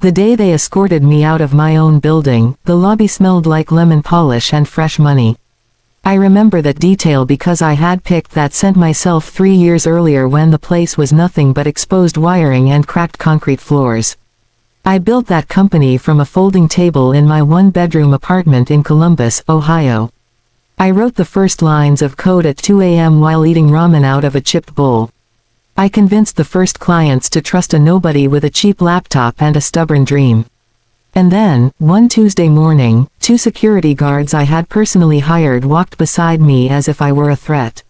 The day they escorted me out of my own building, the lobby smelled like lemon polish and fresh money. I remember that detail because I had picked that scent myself 3 years earlier when the place was nothing but exposed wiring and cracked concrete floors. I built that company from a folding table in my one-bedroom apartment in Columbus, Ohio. I wrote the first lines of code at 2 a.m. while eating ramen out of a chipped bowl. I convinced the first clients to trust a nobody with a cheap laptop and a stubborn dream. And then, one Tuesday morning, 2 security guards I had personally hired walked beside me as if I were a threat.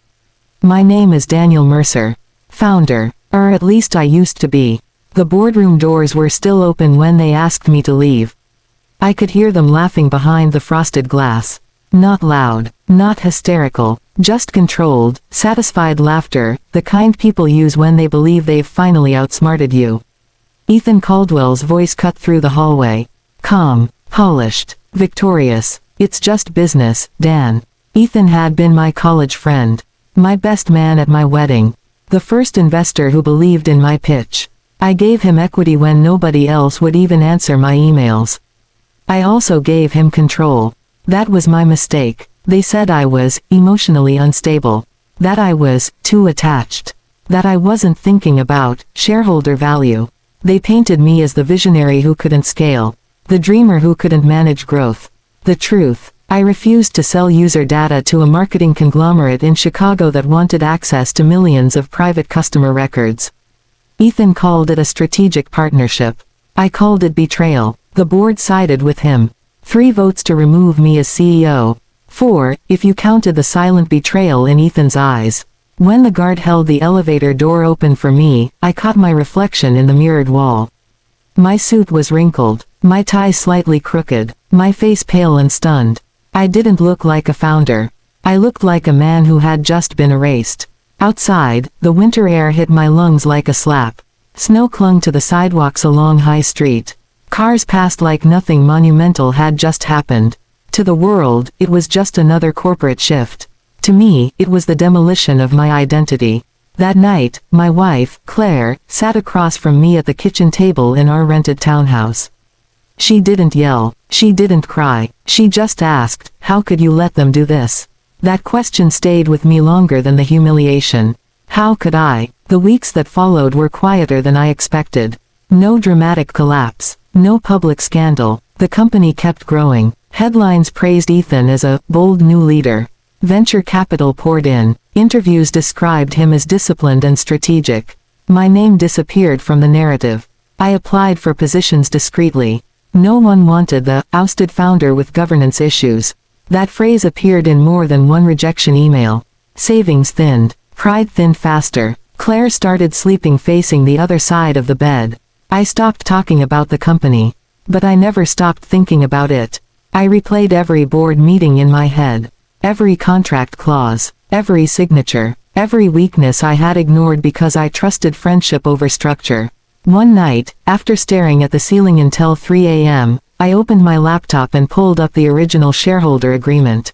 My name is Daniel Mercer. Founder. Or at least I used to be. The boardroom doors were still open when they asked me to leave. I could hear them laughing behind the frosted glass. Not loud, not hysterical, just controlled, satisfied laughter, the kind people use when they believe they've finally outsmarted you. Ethan Caldwell's voice cut through the hallway. Calm, polished, victorious. It's just business, Dan. Ethan had been my college friend. My best man at my wedding. The first investor who believed in my pitch. I gave him equity when nobody else would even answer my emails. I also gave him control. That was my mistake. They said I was emotionally unstable. That I was too attached. That I wasn't thinking about shareholder value. They painted me as the visionary who couldn't scale. The dreamer who couldn't manage growth. The truth, I refused to sell user data to a marketing conglomerate in Chicago that wanted access to millions of private customer records. Ethan called it a strategic partnership. I called it betrayal. The board sided with him. 3 votes to remove me as CEO. 4, if you counted the silent betrayal in Ethan's eyes. When the guard held the elevator door open for me, I caught my reflection in the mirrored wall. My suit was wrinkled, my tie slightly crooked, my face pale and stunned. I didn't look like a founder. I looked like a man who had just been erased. Outside, the winter air hit my lungs like a slap. Snow clung to the sidewalks along High Street. Cars passed like nothing monumental had just happened. To the world, it was just another corporate shift. To me, it was the demolition of my identity. That night, my wife, Claire, sat across from me at the kitchen table in our rented townhouse. She didn't yell, she didn't cry, she just asked, how could you let them do this? That question stayed with me longer than the humiliation. How could I? The weeks that followed were quieter than I expected. No dramatic collapse, no public scandal. The company kept growing. Headlines praised Ethan as a bold new leader. Venture capital poured in. Interviews described him as disciplined and strategic. My name disappeared from the narrative. I applied for positions discreetly. No one wanted the ousted founder with governance issues. That phrase appeared in more than one rejection email. Savings thinned. Pride thinned faster. Claire started sleeping facing the other side of the bed. I stopped talking about the company. But I never stopped thinking about it. I replayed every board meeting in my head. Every contract clause. Every signature. Every weakness I had ignored because I trusted friendship over structure. One night, after staring at the ceiling until 3 a.m., I opened my laptop and pulled up the original shareholder agreement.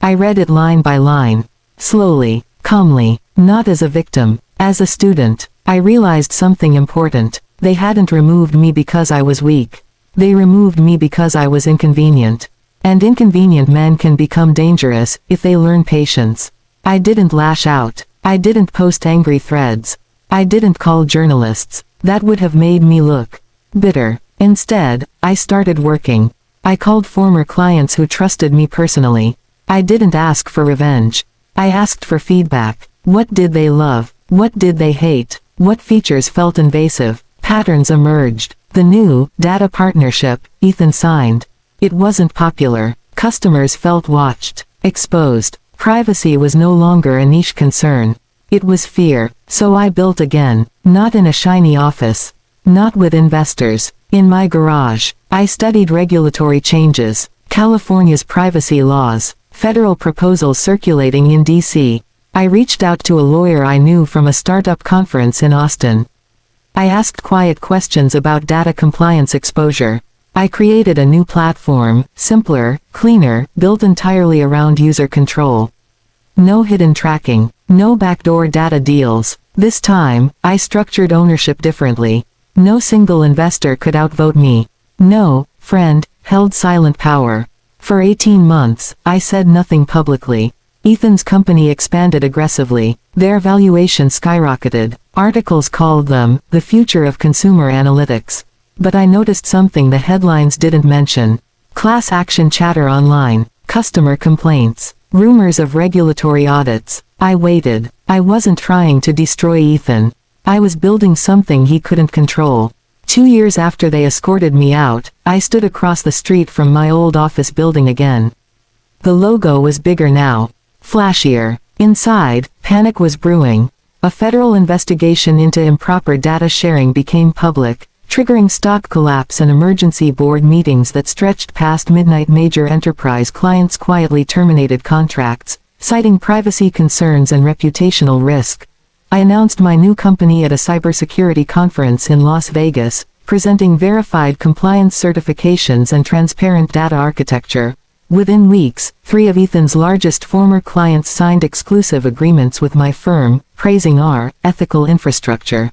I read it line by line. Slowly, calmly, not as a victim, as a student. I realized something important. They hadn't removed me because I was weak. They removed me because I was inconvenient. And inconvenient men can become dangerous if they learn patience. I didn't lash out. I didn't post angry threads. I didn't call journalists. That would have made me look bitter. Instead, I started working. I called former clients who trusted me personally. I didn't ask for revenge. I asked for feedback. What did they love? What did they hate? What features felt invasive? Patterns emerged. The new data partnership Ethan signed. It wasn't popular. Customers felt watched, exposed. Privacy was no longer a niche concern. It was fear. So I built again. Not in a shiny office. Not with investors. In my garage. I studied regulatory changes. California's privacy laws. Federal proposals circulating in D.C. I reached out to a lawyer I knew from a startup conference in Austin. I asked quiet questions about data compliance exposure. I created a new platform, simpler, cleaner, built entirely around user control. No hidden tracking, no backdoor data deals. This time, I structured ownership differently. No single investor could outvote me. No friend held silent power. For 18 months, I said nothing publicly. Ethan's company expanded aggressively. Their valuation skyrocketed. Articles called them the future of consumer analytics. But I noticed something the headlines didn't mention. Class action chatter online, customer complaints, rumors of regulatory audits. I waited. I wasn't trying to destroy Ethan. I was building something he couldn't control. 2 years after they escorted me out, I stood across the street from my old office building again. The logo was bigger now. Flashier. Inside, panic was brewing. A federal investigation into improper data sharing became public, triggering stock collapse and emergency board meetings that stretched past midnight. Major enterprise clients quietly terminated contracts, citing privacy concerns and reputational risk. I announced my new company at a cybersecurity conference in Las Vegas, presenting verified compliance certifications and transparent data architecture. Within weeks, 3 of Ethan's largest former clients signed exclusive agreements with my firm, praising our ethical infrastructure.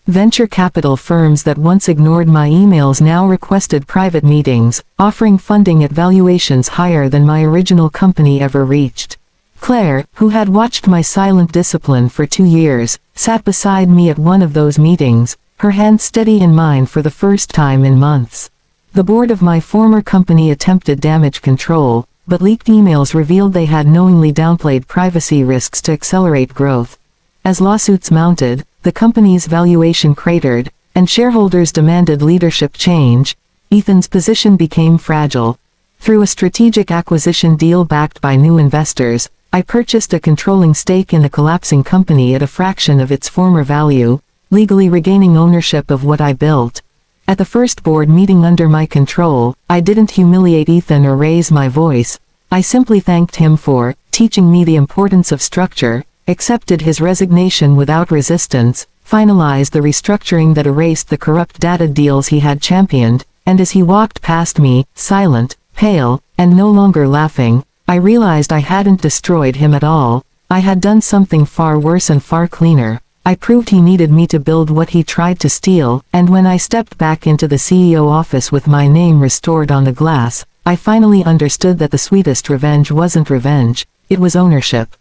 Venture capital firms that once ignored my emails now requested private meetings, offering funding at valuations higher than my original company ever reached. Claire, who had watched my silent discipline for 2 years, sat beside me at one of those meetings, her hand steady in mine for the first time in months. The board of my former company attempted damage control, but leaked emails revealed they had knowingly downplayed privacy risks to accelerate growth. As lawsuits mounted, the company's valuation cratered, and shareholders demanded leadership change. Ethan's position became fragile. Through a strategic acquisition deal backed by new investors, I purchased a controlling stake in the collapsing company at a fraction of its former value, legally regaining ownership of what I built. At the first board meeting under my control, I didn't humiliate Ethan or raise my voice. I simply thanked him for teaching me the importance of structure, accepted his resignation without resistance, finalized the restructuring that erased the corrupt data deals he had championed, and as he walked past me, silent, pale, and no longer laughing, I realized I hadn't destroyed him at all. I had done something far worse and far cleaner. I proved he needed me to build what he tried to steal, and when I stepped back into the CEO office with my name restored on the glass, I finally understood that the sweetest revenge wasn't revenge, it was ownership.